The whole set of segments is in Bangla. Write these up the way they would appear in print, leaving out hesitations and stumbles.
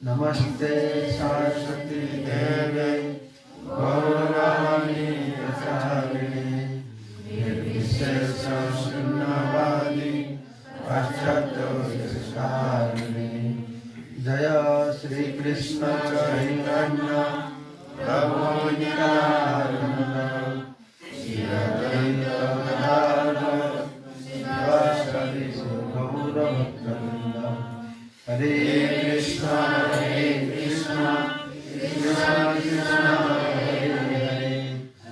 नमस्ते सरस्वती देवे गौरवाणी प्रचारिणे निर्विशेष शून्यवादी पाश्चात्य जय श्री कृष्ण चैतन्य प्रभु नित्यानंद श्री अद्वैत गदाधर शिवासादि गौरभक्तवृंद हरे कृष्ण कृष्ण कृष्ण हरे हरे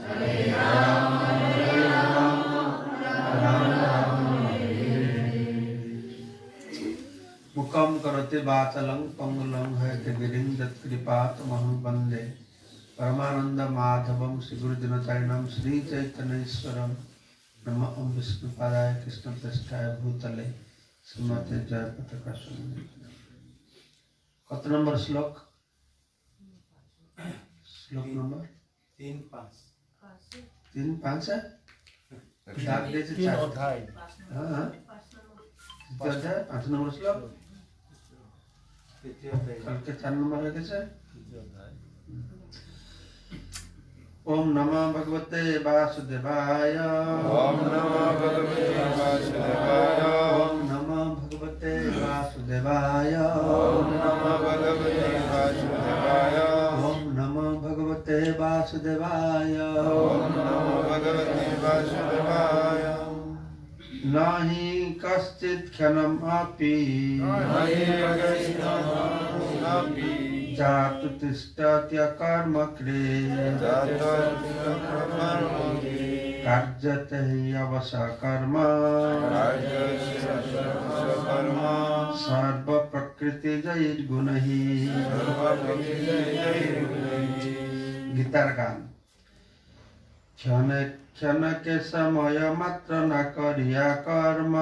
हरे राम राम राम हरे हरे। मुखं करोति वाचालं पंगुलं हयग्रीवं यत्कृपातमहं वन्दे परमानंद माधवं श्रीगुरुदिनचरणं श्रीचैतन्येश्वरं। नमः ओं विष्णुपादाय कृष्णप्रेष्ठाय भूतले श्रीमते जयपताका स्वामिने। कत नंबर श्लोक? श्लोक नंबर 3-5 है। तीन अध्याय। हाँ 5 नंबर श्लोक। कल के 4 नंबर है कैसे? ओम नमो भगवते वासुदेवाय। ओम नमो भगवते वासुदेवाय। ओम नमो भगवते वासुदेवाय। ओम नमो भगवते वासुदेवाय। ओम नमो भगवते वासुदेवाय। ओम नमो भगवते वासुदेवाय। नहि कश्चित् क्षणम् अपि नहि कश्चिदपि जातु तिष्ठत्य कर्म कृत् कार्यते ह्यवशः कर्म सर्व प्रकृतिजैर्गुणैः। गीतार गान। क्षण क्षण के समय मात्र न करिया कर्म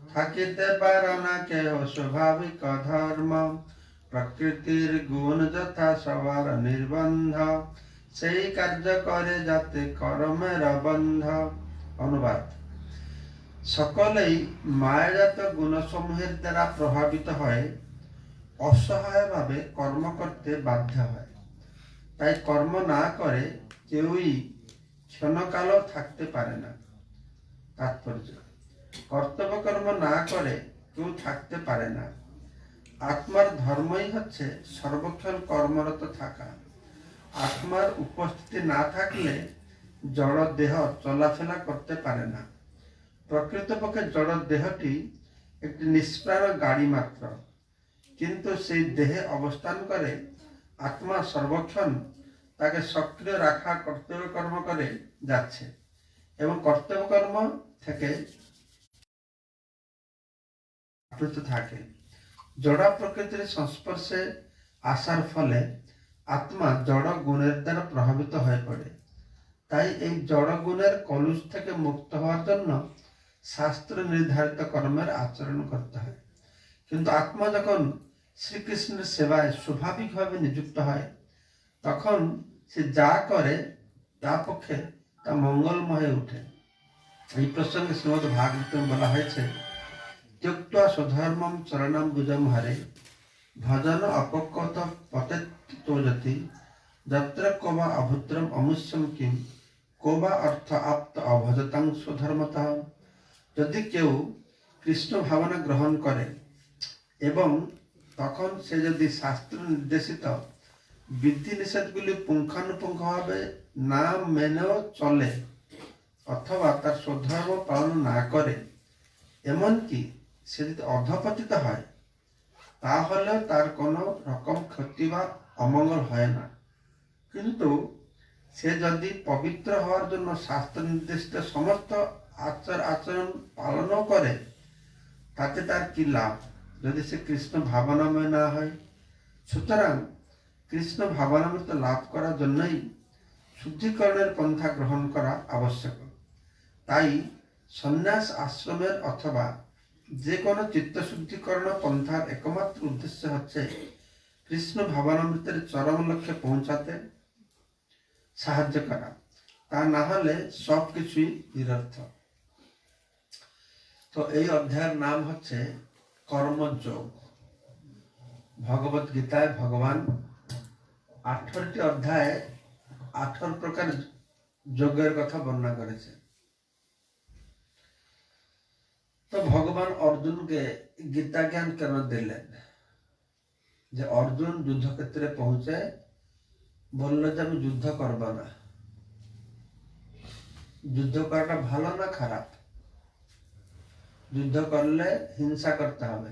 থাকিতে পারে না কেহ স্বাভাবিক ধর্ম প্রকৃতির গুণ যথা সবার নির্বন্ধ সেই কার্য করে যাতে কর্মের বন্ধ। অনুবাদ। সকলেই মায়াজাত গুণসমূহের দ্বারা প্রভাবিত হয় অসহায়ভাবে কর্ম করতে বাধ্য হয়। তাই কর্ম না করে কেউই ক্ষণকালও থাকতে পারে না। তাৎপর্য। কর্তব্য কর্ম না করে কেউ থাকতে পারে না। আত্মার ধর্মই হচ্ছে সর্বক্ষণ কর্মরত থাকা। আত্মার উপস্থিতি না থাকলে জড় দেহ চলাফেরা করতে পারে না। প্রকৃতপক্ষে জড় দেহটি একটি নিষ্প্রাণ গাড়ি মাত্র, কিন্তু সেই দেহে অবস্থান করে আত্মা সর্বক্ষণ তাকে সক্রিয় রাখা কর্তব্য কর্ম করে যাচ্ছে এবং কর্তব্য কর্ম থেকে আপ্লুত থাকে। জড় প্রকৃতির সংস্পর্শে আসার ফলে আত্মা জড় গুণের দ্বারা প্রভাবিত হয়ে পড়ে। তাই এই জড় গুণের কলুষ থেকে মুক্ত হওয়ার জন্য শাস্ত্র নির্ধারিত কর্মের আচরণ করতে হয়। কিন্তু আত্মা যখন শ্রীকৃষ্ণের সেবায় স্বাভাবিকভাবে নিযুক্ত হয় তখন সে যা করে তা পক্ষে তা মঙ্গলময় হয়ে ওঠে। এই প্রসঙ্গে শ্রীমদ্ ভাগবতে বলা হয়েছে, त्यक्त्वा स्वधर्मं चरणम्बुजं हरे भजन अपक्वत पतेत्तोजति यत्र को वा अभद्रम अमुष्यम किम को वा अर्थ आप्त अभजतां स्वधर्मतः। यदि केउ कृष्ण भावना ग्रहण करे এবং তখন সে যদি শাস্ত্র নির্দেশিত বিধি নিষেধগুলি পুঙ্খানুপুঙ্খভাবে না মেনেও চলে অথবা তার স্বধর্ম পালন না করে, এমনকি সে যদি অধপতিত হয় তাহলে তার কোনো রকম ক্ষতি বা অমঙ্গল হয় না। কিন্তু সে যদি পবিত্র হওয়ার জন্য শাস্ত্র নির্দেশিত সমস্ত আচরণ পালনও করে তাতে তার কি লাভ যদি সে কৃষ্ণ ভাবনাময় না হয়। সুতরাং কৃষ্ণ ভাবনামৃত লাভ করার জন্যই শুদ্ধিকরণের পন্থা গ্রহণ করা আবশ্যক। তাই সন্ন্যাস আশ্রমের অথবা যে কোনো চিত্তশুদ্ধিকরণ পন্থার একমাত্র উদ্দেশ্য হচ্ছে কৃষ্ণ ভাবনামৃতের চরম লক্ষ্যে পৌঁছাতে সাহায্য করা। তা না হলে সব কিছুই নিরর্থক। তো এই অধ্যায়ের নাম হচ্ছে কর্মযোগ। ভগবত গীতায় ভগবান 18টি অধ্যায়ে 18 প্রকার যোগের কথা বর্ণনা করেছে। তো ভগবান অর্জুনকে গীতা জ্ঞান কেন দিলেন? যে অর্জুন যুদ্ধক্ষেত্রে পৌঁছে বলল যে আমি যুদ্ধ করব না। যুদ্ধ করাটা ভালো না খারাপ? যুদ্ধ করলে হিংসা করতে হবে,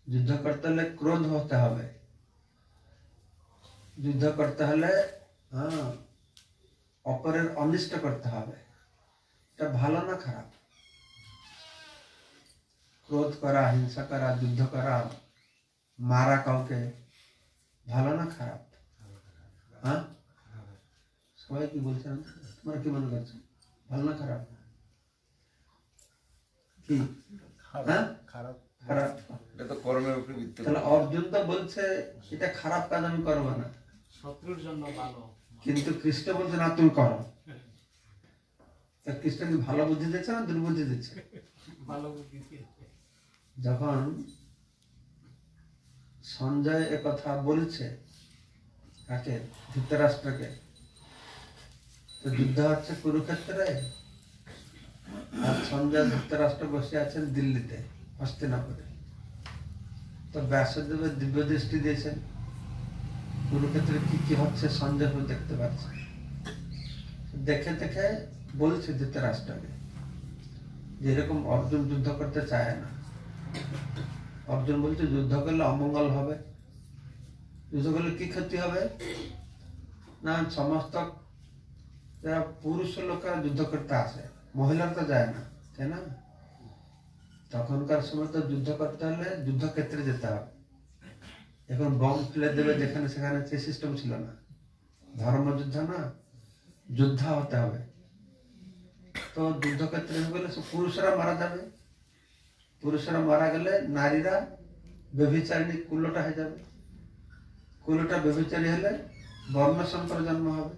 যুদ্ধ করতে হলে ক্রোধ হতে হবে, যুদ্ধ করতে হলে অপরের অনিষ্ট করতে হবে। এটা ভালো না খারাপ? ক্রোধ করা, হিংসা করা, যুদ্ধ করা, মারা কাউকে ভালো না খারাপ? হ্যাঁ, সবাই কি বলছেন? তোমরা কি মনে করছো, ভালো না খারাপ? কি? হ্যাঁ, খারাপ। খারাপ। এটা তো কর্মের উপরে ভিত্তি করে। তাহলে অর্জুন তো বলছে এটা খারাপ কাজ আমি করবো না, শত্রুর জন্য ভালো। কিন্তু কৃষ্ণ বলছে না তুমি করো। তা কৃষ্ণ কি ভালো বুদ্ধি দিচ্ছে না দুর্বুদ্ধি দিচ্ছে? ভালো বুদ্ধি দিয়েছে। যখন সঞ্জয় কথা বলছে কাকে, ধৃতরাষ্ট্রকে, তো যুদ্ধ হচ্ছে কুরুক্ষেত্রে, আর সঞ্জয় ধৃতরাষ্ট্র বসে আছেন দিল্লিতে, হস্তিনাপুরে। তো ব্যাসদেবের দিব্য দৃষ্টি দিয়েছেন, কুরুক্ষেত্রে কি কি হচ্ছে সঞ্জয় দেখতে পাচ্ছে। দেখে দেখে বলছে ধৃতরাষ্ট্রকে যে এরকম অর্জুন যুদ্ধ করতে চায় না। অর্জুন বলছে যুদ্ধ করলে অমঙ্গল হবে। যুদ্ধ করলে কি ক্ষতি হবে? না, সমস্ত যারা পুরুষ লোকেরা যুদ্ধ করতে আসে, মহিলারা তো যায় না, তাই না? তখনকার সময় তো যুদ্ধ করতে হলে যুদ্ধক্ষেত্রে যেতে হবে। এখন বম ফেলে দেবে যেখানে সেখানে, সে সিস্টেম ছিল না। ধর্মযুদ্ধ না, যোদ্ধা হতে হবে। তো যুদ্ধক্ষেত্রে গেলে পুরুষরা মারা যাবে। পুরুষরা মারা গেলে নারীরা ব্যভিচারিণী, কুলোটা হয়ে যাবে। কুলোটা ব্যভিচারী হলে বর্ণসংকর জন্ম হবে।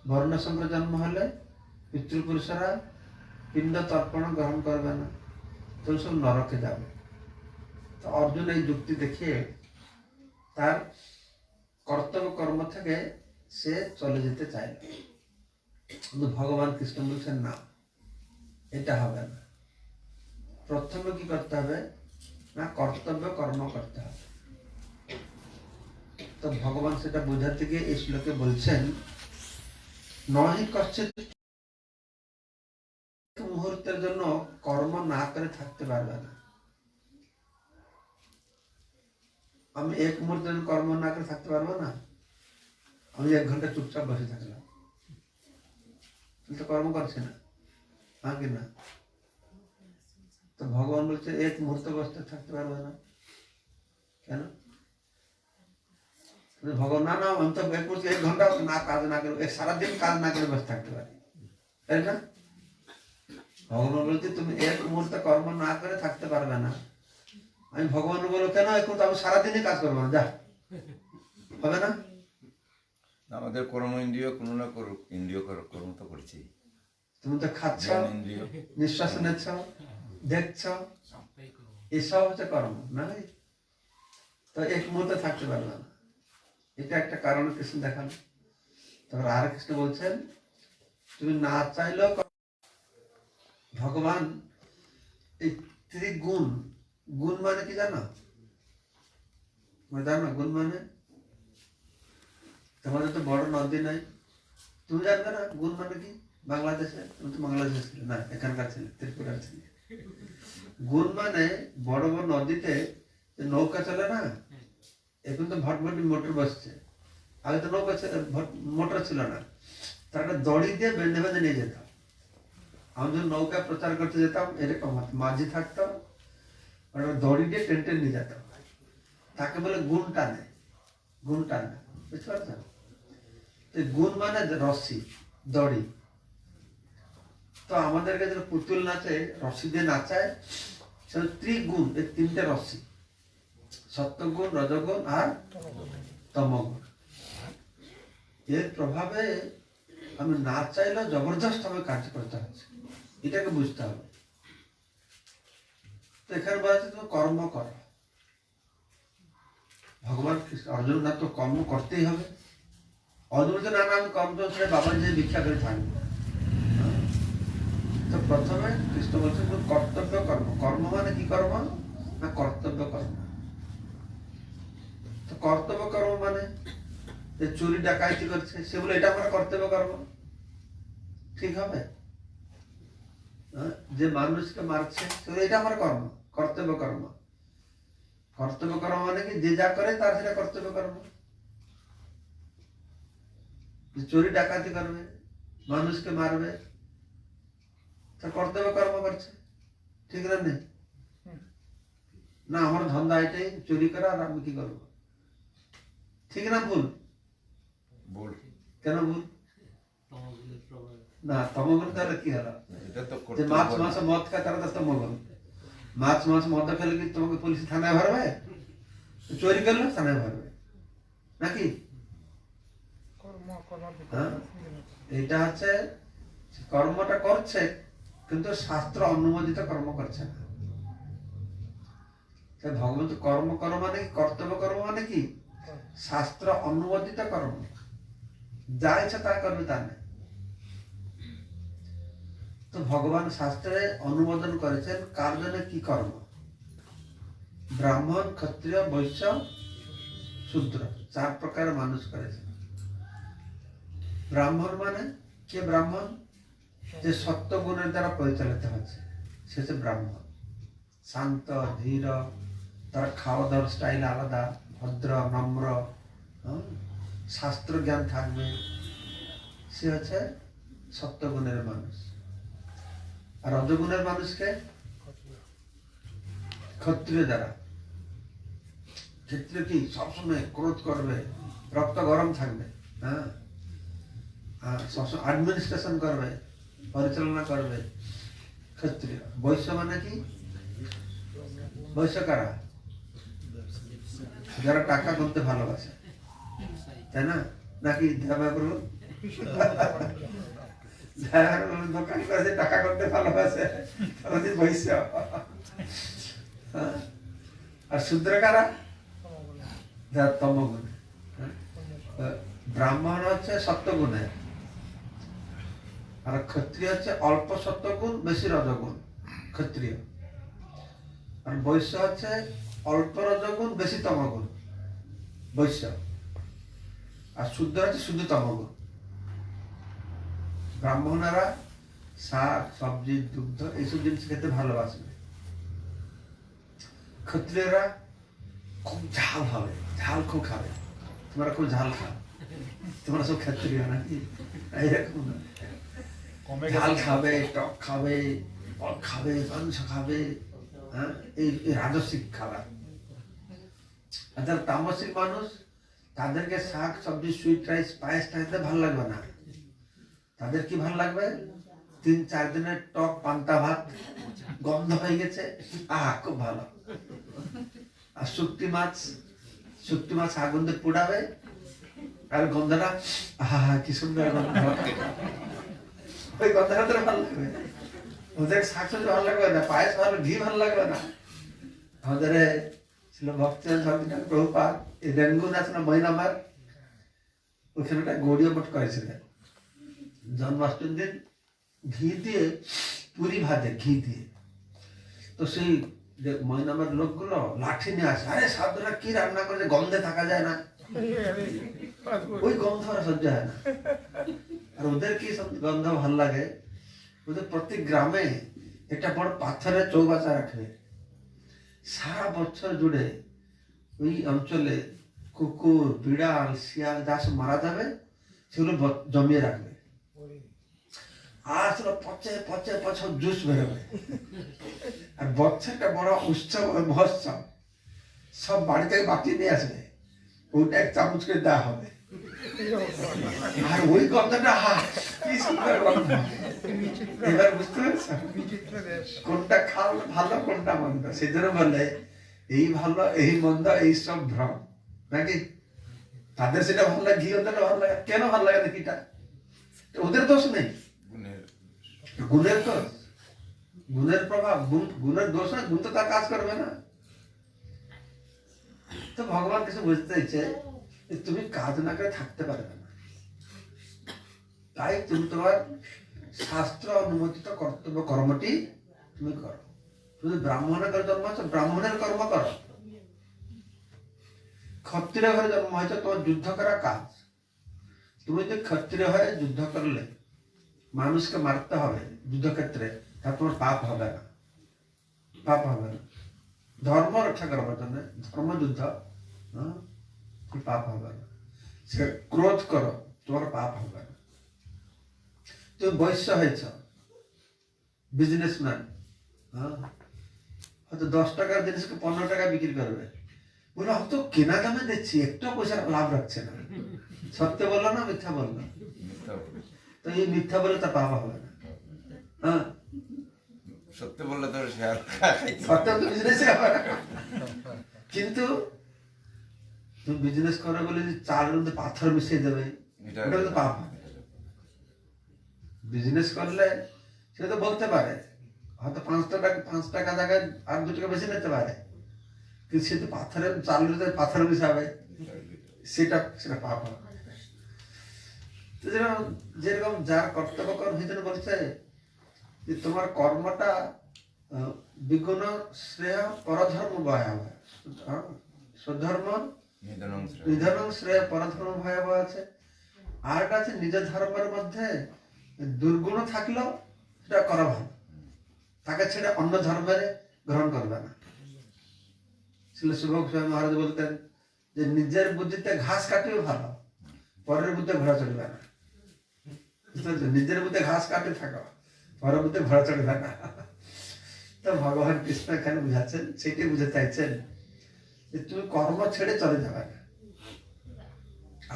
বর্ণসংকর জন্ম হলে পিতৃপুরুষরা পিণ্ড তর্পণ গ্রহণ করবে না, তো সব নরকে যাবে। তো অর্জুন এই যুক্তি দেখিয়ে তার কর্তব্য কর্ম থেকে সে চলে যেতে চাইল। কিন্তু ভগবান কৃষ্ণ বলছেন না, এটা হবে না। প্রথমে কি করতে হবে না, কর্তব্য কর্ম করতে হবে। তো ভগবান সেটা বোঝাতে গিয়ে এই শ্লোকে বলছেন, নহি কশ্চিৎ মুহূর্তের জন্য কর্ম না করে থাকতে পারবে না। আমি এক মুহূর্তের জন্য কর্ম না করে থাকতে পারবো না। আমি 1 ঘন্টা চুপচাপ বসে থাকলাম, তো কর্ম করছে না, আগে না। তো ভগবান বলছে এক মুহূর্তে বসতে থাকতে পারবে না কেন? ভগবান না, আমি তো 1 ঘন্টা না কাজ না করে, সারাদিন কাজ না করে বসে থাকতে পারি, তাই না? ভগবান বলছে তুমি 1 মুহূর্তে কর্ম না করে থাকতে পারবে না। আমি ভগবান বলো কেন, এখন তো আমি সারাদিনই কাজ করবো না, যা, হবে না? আমাদের কর্ম ইন্দ্রিয় কোনো না করুক, ইন্দ্রিয় কর্ম তো করছি। তুমি তো খাচ্ছ, ইন্দ্রিয় নিঃশ্বাস নিচ্ছ, দেখছ, এসব হচ্ছে কর্ম, না? তো 1 মুহূর্তে থাকতে পারবে না, এটা একটা কারণ কৃষ্ণ দেখানো। তারপর আর কৃষ্ণ বলছেন তুমি না চাইলেও ভগবান এই ত্রিগুণ, গুণ মানে কি জানো? জানো গুণ মানে? তোমাদের তো বড় নদী নাই, তুমি জানবে না গুণ মানে কি? বাংলাদেশে, তুমি তো বাংলাদেশে ছিলে না, এখানকার ছিলে, ত্রিপুরার ছিলে। গুণ মানে বড় বড় নদীতে নৌকা চলে না, এখন তো ভটভটি মোটর বসছে, আগে তো নৌকা মোটর ছিল না। তারা দড়ি দিয়ে বেঁধে বেঁধে নিয়ে যেতাম। আমি যখন নৌকা প্রচার করতে যেতাম এরকম হতো, মাঝি থাকতাম, দড়ি দিয়ে টেনে নিয়ে যেতাম। তাকে বলে গুণ টানে, গুণ টানে, বুঝতে পারছেন? গুণ মানে রশি, দড়ি। তো আমাদের কাছে পুতুল নাচে, রশি দিয়ে নাচায়, সে ত্রিগুণ, এই 3টে রশি, সত্যগুণ, রজগুণ আর তমগুণ। এর প্রভাবে আমি না চাইলেও জবরদস্ত আমি কাজ করতে হচ্ছে, এটাকে বুঝতে হবে। তো এখানে বলা হচ্ছে তুমি কর্ম করো, ভগবান অর্জুন না তো কর্ম করতেই হবে। অর্জুন তো না আমি কর্ম ছেড়ে বাবার যে ভিক্ষা করে থাকবো। তো প্রথমে কৃষ্ণ বলছেন কর্তব্য কর্ম। কর্ম মানে কি কর্ম? না কর্তব্য কর্ম। তো কর্তব্য কর্ম মানে যে চুরি ডাকাইতি করছে সে বলে এটা আমার কর্তব্য কর্ম, ঠিক হবে? যে মানুষকে মারছে সে বলে এটা আমার কর্ম, কর্তব্য কর্ম। কর্তব্য কর্ম মানে কি যে যা করে তার সেটা কর্তব্য কর্ম। যে চুরি ডাকাতি করবে, মানুষকে মারবে, তার কর্তব্য কর্ম করছে, ঠিক না? নেই না আমার ধন্দা এটাই চুরি করা, আর আমি কি করবো? ঠিক না ভুল? ভুল। কেন ভুল? তমোগুণের প্রভাবে। না তমোগুণ তাহলে কি হলো? এটা তো যে করতে মাছ মাংস মদ খায় তারা তো তমোগুণ। মাছ মাংস মদ খেলে কি তোমাকে পুলিশ থানায় ভরবে? চুরি করলে থানায় ভরবে নাকি? হ্যাঁ? এটা হচ্ছে কর্মটা করছে কিন্তু শাস্ত্র অনুমোদিত কর্ম করছে না। ভগবত কর্ম কর্ম মানে কি? কর্তব্য কর্ম মানে কি? শাস্ত্র অনুমোদিত কর্ম, যা ইচ্ছা তা করবে তা নেই। তো ভগবান শাস্ত্রে অনুমোদন করেছেন কার জন্য কি কর্ম। ব্রাহ্মণ, ক্ষত্রিয়, বৈশ্য, শূদ্র, 4 প্রকার মানুষ করেছেন। ব্রাহ্মণ মানে কে? ব্রাহ্মণ যে সত্য গুণের দ্বারা পরিচালিত হচ্ছে সে হচ্ছে ব্রাহ্মণ। শান্ত, ধীর, তার খাওয়া দাওয়ার স্টাইল আলাদা, ভদ্র, নম্র, শাস্ত্র জ্ঞান থাকবে, সে হচ্ছে সত্যগুণের মানুষ। আর রজগুণের মানুষকে ক্ষত্রিয় দ্বারা। ক্ষত্রিয় কি সবসময় ক্রোধ করবে, রক্ত গরম থাকবে, হ্যাঁ, সবসময় অ্যাডমিনিস্ট্রেশন করবে, পরিচালনা করবে ক্ষত্রিয়। বৈশ্য মানে কি? বৈশ্য কারা? যারা টাকা গুনতে ভালোবাসে, তাই না? নাকি দেবাগুরু দোকান করে টাকা করতে ভালোবাসে, তাদের বৈশ্য। আর শূদ্র কারা? যারা তমগুণে। ব্রাহ্মণ হচ্ছে সত্যগুণে, আর ক্ষত্রিয় হচ্ছে অল্প সত্যগুণ বেশি রজগুণ, ক্ষত্রিয়। আর বৈশ্য হচ্ছে অল্প রজগুণ বেশি তমগুণ, বৈশ্য। আর শুদ্ধ হচ্ছে শুদ্ধ তমগুণ। ব্রাহ্মণেরা শাক, সবজি, দুগ্ধ এইসব জিনিস খেতে ভালোবাসবে। ক্ষত্রিয়রা খুব ঝাল হবে, ঝাল খুব খাবে। তোমরা খুব ঝাল খাও, তোমরা সব ক্ষত্রিয় নাকি? এইরকম ঝাল খাবে, টক খাবে, ফল খাবে, মাংস খাবে, হ্যাঁ, এই রাজস্বিক খাবার। আর যারা তামসিক মানুষ তাদেরকে শাক, সবজি, সুইট রাইস, পায়েস খাইতে ভালো লাগবে না। তাদের কি ভালো লাগবে? 3-4 দিনের টক পান্তা ভাত, গন্ধ হয়ে গেছে, খুব ভালো। আর শুক্তি মাছ আগুন দিয়ে পোড়াবে, আর গন্ধটা কি সুন্দর গন্ধ, ওই গন্ধটা তো ভালো লাগবে। ওদের শাকসবজি ভালো লাগবে না, পায়েস ভালো, ঘি ভালো লাগবে না। আমাদের ছিল ভক্তি প্রভুপাদ, এই রেঙ্গুন আছে না মহিনামার, ওখানে একটা গৌড়ীয় মঠ করেছিলেন। জন্মাষ্টমীর দিন ঘি দিয়ে পুরি ভাজে, ঘি দিয়ে। তো সেই মহিনামার লোকগুলো লাঠি নিয়ে আসে, আরে সাধুরা কি রান্না করে, গন্ধে থাকা যায় না, ওই গন্ধ আর সহ্য হয় না। আর ওদের কি গন্ধ ভাল লাগে, ওদের প্রতি গ্রামে একটা বড় পাথরের চৌবাচ্চা রাখবে। সারা বছর জুড়ে ওই অঞ্চলে কুকুর, বিড়াল, শিয়াল যা সব মারা যাবে সেগুলো জমিয়ে রাখবে। আর সেগুলো পচে পচে পচে জুস বেরোবে। আর বছরটা বড় উৎসব, মহোৎসব, সব বাড়ি থেকে বাকি নিয়ে আসবে, ওইটা 1 চামচ করে দেওয়া হবে। আর ওই গন্ধটা কি সুন্দর গন্ধ। এবার বুঝতে পারছো কোনটা খাও ভালো, কোনটা মন্দ। সেই জন্য বলে এই ভালো, এই মন্দ, এই সব ভ্রম নাকি? তাদের সেটা ভালো লাগে, ঘি ওদের ভালো লাগে, কেন ভালো লাগে না? কিটা ওদের দোষ নেই, গুণের দোষ, গুণের প্রভাব, গুণের দোষ না, গুণ তো তার কাজ করবে না। তো ভগবান কিছু বুঝতে চাইছে যে তুমি কাজ না করে থাকতে পারবে না, তাই তুমি তোমার শাস্ত্র অনুমোদিত কর্তব্য কর্মটি তুমি করো। শুধু ব্রাহ্মণের ঘরে জন্ম হচ্ছে, ব্রাহ্মণের কর্ম করো। ক্ষত্রিয় ঘরে জন্ম হয়েছে, তোমার যুদ্ধ করা কাজ। তুমি যদি ক্ষত্রিয় হয়ে যুদ্ধ করলে, মানুষকে মারতে হবে যুদ্ধক্ষেত্রে, তা তোমার পাপ হবে না, পাপ হবে না। ধর্ম রক্ষা করবার জন্য ধর্মযুদ্ধ, পাপ হবে না। সে ক্রোধ করো, তোমার পাপ হবে না। তুমি বৈশ্য হয়েছ, বিজনেসম্যান, হয়তো 10 টাকার জিনিসকে 15 টাকা বিক্রি করবে, বলে হয়তো কেনা দামে দিচ্ছি, একটু পয়সা লাভ রাখছে না। সত্য বললো না মিথ্যা বললো? তো এই মিথ্যা বলে তার পাপ হবে না। হ্যাঁ, সত্যি বললে তো শেয়ার সত্য তো বিজনেসে হবে না। কিন্তু তুমি বিজনেস করে বলে যে চালের মধ্যে পাথর মিশিয়ে দেবে, এটা ওটা তো পাপ হবে। বিজনেস করলে সে তো বলতে পারে, হয়তো 5 টাকা জায়গায় আর 2 টাকা বেশি নিতে পারে, কিন্তু সে তো পাথরের চালের মধ্যে পাথর মিশাবে, সেটা পাপ হবে। তো যেরকম যার কর্তব্য কর্ম হিসেবে বলছে যে তোমার কর্মটা বিগুণ শ্রেয় পরধর্ম ভয়াবহ, স্বধর্ম নিধন শ্রেয় পরধর্ম ভয়াবহ আছে। আর একটা আছে নিজের ধর্মের মধ্যে দুর্গুণ থাকলেও সেটা করা ভালো, তাকে ছেড়ে অন্য ধর্মের গ্রহণ করবে না। শ্রী শুভ মহারাজ বলতেন যে নিজের বুদ্ধিতে ঘাস কাটিও ভালো, পরের বুদ্ধে ঘোড়া চড়বে না। নিজের বুদ্ধে ঘাস কাটে থাকো, পরের বুদ্ধে ঘোড়া চড়বে না। তো ভগবান কৃষ্ণ এখানে বুঝাচ্ছেন, সেটাই বুঝতে চাইছেন যে তুমি কর্ম ছেড়ে চলে যাবে না,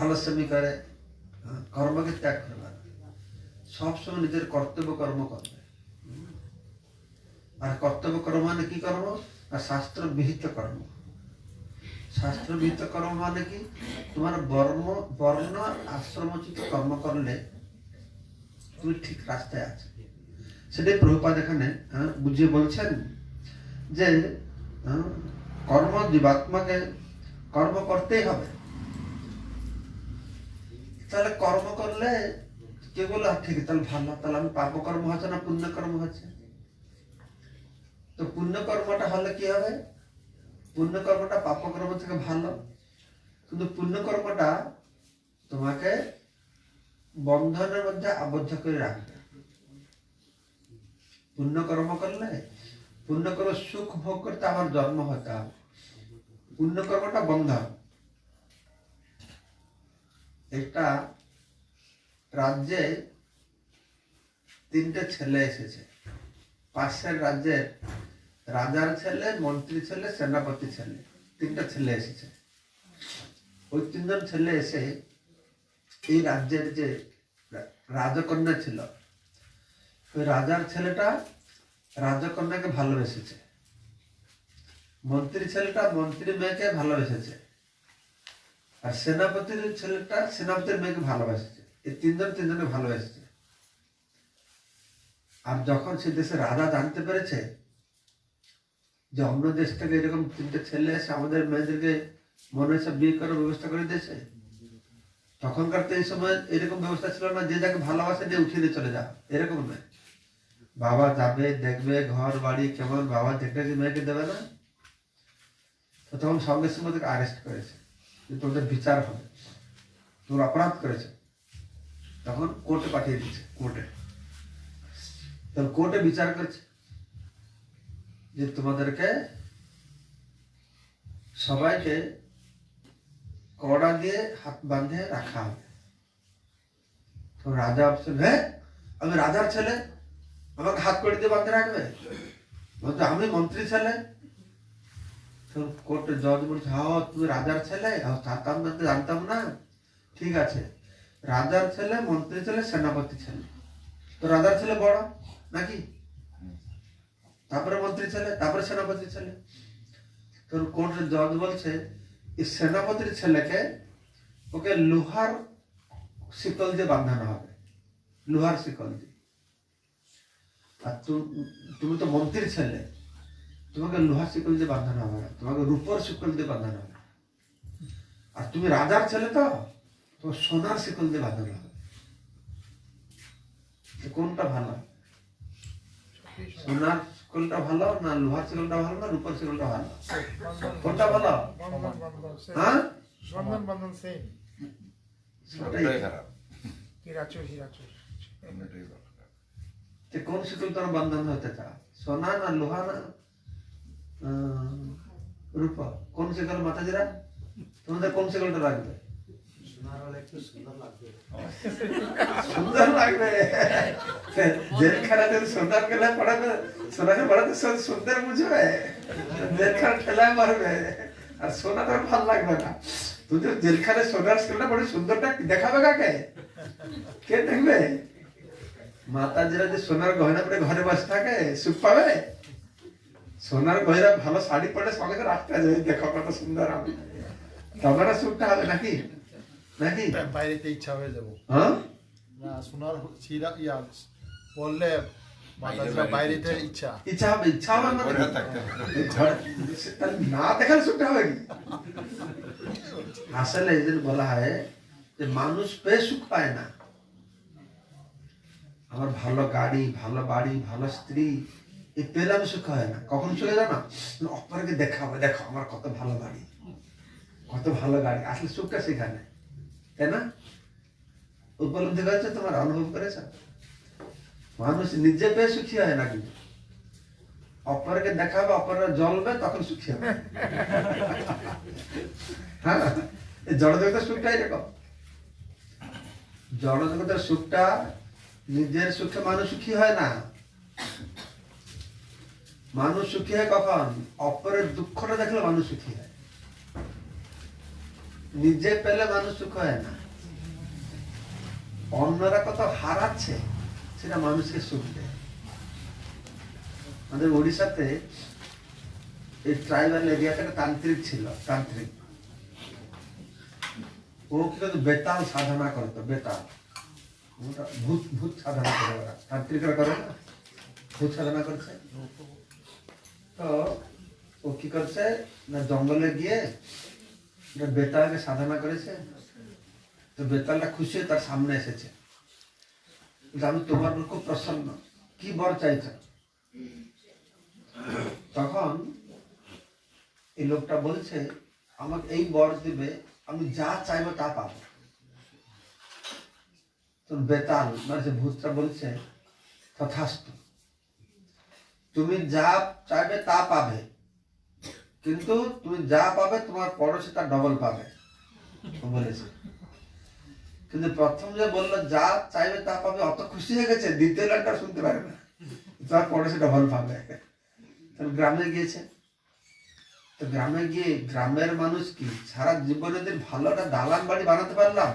আলস্যমি করে কর্মকে ত্যাগ করবে না, সবসময় নিজের কর্তব্য কর্ম করবে। আর কর্তব্য কর্ম মানে কি কর্ম? আর শাস্ত্র বিহিত কর্ম। শাস্ত্র বিহিত কর্ম মানে কি? তোমার বর্ণ আশ্রমোচিত কর্ম করলে তুমি ঠিক রাস্তায় আছো। সেটাই প্রভুপাদ এখানে বুঝিয়ে বলছেন যে কর্ম জীবাত্মাকে কর্ম করতেই হবে। তাহলে কর্ম করলে কে বলে ঠিক, তাহলে ভালো, তাহলে আমি পাপ কর্ম হচ্ছে না পুণ্য কর্ম হচ্ছে? তো পুণ্য কর্মটা হলে কি হবে? পুণ্য কর্মটা পাপ কর্ম থেকে ভালো, কিন্তু পুণ্য কর্মটা তোমাকে বন্ধনের মধ্যে আবদ্ধ করে রাখবে। পুণ্য কর্ম করলে, পুণ্য কর্ম সুখ ভোগ করতে আমার জন্ম হতে হবে। পুণ্য কর্মটা বন্ধন। একটা রাজ্যে 3টে ছেলে এসেছে, পাশের রাজ্যের রাজার ছেলে, মন্ত্রী ছেলে, সেনাপতি ছেলে, 3টা ছেলে এসেছে। ওই 3জন ছেলে এসে এই রাজ্যের যে রাজকন্যা ছিল, ওই রাজার ছেলেটা রাজকন্যাকে ভালোবেসেছে, মন্ত্রী ছেলেটা মন্ত্রীর মেয়েকে ভালোবেসেছে, আর সেনাপতির ছেলেটা সেনাপতির মেয়েকে ভালোবেসেছে। এই 3জন 3জনকে ভালোবেসেছে। আর যখন সে দেশের রাজা জানতে পেরেছে যে অন্য দেশ থেকে এরকম 3টে ছেলে এসে আমাদের মেয়েদেরকে মনে হচ্ছে বিয়ে করার ব্যবস্থা করে দিয়েছে, তখনকার তো এই সময় এরকম ব্যবস্থা ছিল না যে যাকে ভালোবাসে দিয়ে উঠিয়ে দিয়ে চলে যা, এরকম নয়। বাবা যাবে, দেখবে ঘর বাড়ি কেমন, বাবা দেখে মেয়েকে দেবে না। তো তখন সঙ্গে সঙ্গে ওদেরকে আরেস্ট করেছে, যে তোদের বিচার হবে, তোমরা অপরাধ করেছে। তখন কোর্টে পাঠিয়ে দিচ্ছে, কোর্টে। তখন কোর্টে বিচার করছে যে তোমাদেরকে সবাইকে কড়া দিয়ে হাত বাঁধে রাখা হবে। তো রাজা ভাবছেন, হ্যাঁ আমি রাজার ছেলে, আমাকে হাত করে দিয়ে বাঁধে রাখবে? বলতে আমি মন্ত্রী ছেলে। তো কোর্টে জজ বলছে, হ্যাঁ তুমি রাজার ছেলে, জানতাম না, ঠিক আছে। রাজার ছেলে, মন্ত্রী ছেলে, সেনাপতি ছেলে, তো রাজার ছেলে বড় নাকি, তারপরে মন্ত্রী ছেলে, তারপরে সেনাপতি ছেলে। তো কোর্টের জজ বলছে এই সেনাপতির ছেলেকে ওকে লোহার শিকল দিয়ে বাঁধানো হবে, লোহার শিকল দিয়ে। আর তুমি তো মন্ত্রীর ছেলে, তোমাকে লোহার শিকল দিয়ে বাঁধানো হবে না, তোমাকে রূপর শিকল দিয়ে বাঁধানো হবে। তুমি রাজার ছেলে তো তোমার সোনার শিকল দিয়ে বাঁধানো হবে। তো কোনটা ভালো? সোনার শিকলটা ভালো না লোহার শিকলটা ভালো না রূপার শিকলটা ভালো? কোনটা ভালো? হ্যাঁ বন্ধন সেম সবটাই খারাপ, হিরাচুর হিরাচুর কোনোটাই ভালো না। তো কোন শিকল তোমার বন্ধন হতে চাও? সোনা না লোহা না রূপা? কোন শিকল মাতাজিরা তোমাদের কোন শিকলটা রাখবে? সুন্দর লাগবে। জেলখানাতে সোনার গেলে পড়াবে, সোনাকে পড়াতে সুন্দর বুঝবে, জেলখানা ঠেলায় মারবে, আর সোনাটা ভালো লাগবে না। তুই তো জেলখানে সোনার স্কুলটা পড়ে সুন্দরটা দেখাবে কাকে? কে দেখবে? মাতাজিরা যে সোনার গয়না পরে ঘরে বসে থাকে সুখ পাবে? সোনার গয়না ভালো শাড়ি পরে সঙ্গে রাখতে যাবে, দেখো কত সুন্দর আমি, তবে না সুখটা হবে নাকি? নাকি? বাইরেতে ইচ্ছা হয়ে যাবো হ্যাঁ না সোনার ছিরা ইয়া বললে মাতাজিরা বাইরেতে ইচ্ছা ইচ্ছা হবে, ইচ্ছা হবে না ঘরে দেখি। থাকতে হবে। এই ঘরে তাহলে না দেখালে সুখটা হবে কি? আসলে এই জন্য বলা হয় যে মানুষ পেয়ে সুখ পায় না। আমার ভালো গাড়ি, ভালো বাড়ি, ভালো স্ত্রী এই পেলে আমি সুখ হয় না। কখন চলে যাও না, অপরকে দেখাবো, দেখো আমার কত ভালো বাড়ি, কত ভালো গাড়ি। আসলে সুখটা সেখানে, তাই না? উপলব্ধি করেছে, তোমার অনুভব করেছ? মানুষ নিজে পেয়ে সুখী হয় না, কিন্তু অপরকে দেখাবে, অপররা জ্বলবে, তখন সুখী হবে। হ্যাঁ, এই জড়জগতের সুখটা এরকম। জড়জগতের সুখটা নিজের সুখে মানুষ সুখী হয় না। মানুষ সুখী হয় কখন? অপরের দুঃখটা দেখলে মানুষ সুখী হয়। নিজে পেলে মানুষ সুখ হয় না। অন্যরা কত হারাচ্ছে সেটা মানুষকে সুখ দেয়। আমাদের ওড়িশাতে এই ট্রাইবাল এরিয়াটা তান্ত্রিক ছিল, তান্ত্রিক। ও কি করতো, বেতাল সাধনা করতো, বেতাল ভূত ভূত সাধনা করে ওরা, তান্ত্রিকরা করে না, ভূত সাধনা করছে। তো ও কি করছে না, জঙ্গলে গিয়ে বেতালকে সাধনা করেছে। তো বেতালটা খুশি হয়ে তার সামনে এসেছে, আমি তোমার উপর খুব প্রসন্ন, কি বর চাইছ? তখন এই লোকটা বলছে আমাকে এই বর দিবে, আমি যা চাইবো তা পাবো। তো বেতাল মানে যে ভূতটা বলছে তথাস্তু, তুমি যা চাইবে তা পাবে, কিন্তু তুমি যা পাবে তোমার পড়োশী তার ডবল পাবে, বলেছে। কিন্তু প্রথম যে বললো যা চাইবে তা পাবে, অত খুশি হয়ে গেছে, দ্বিতীয় লাইনটা শুনতে পারে না, তার পড়োশী ডবল পাবে। গ্রামে গিয়েছে, তো গ্রামে গিয়ে গ্রামের মানুষ কি সারা জীবনে যদি ভালো একটা দালান বাড়ি বানাতে পারলাম,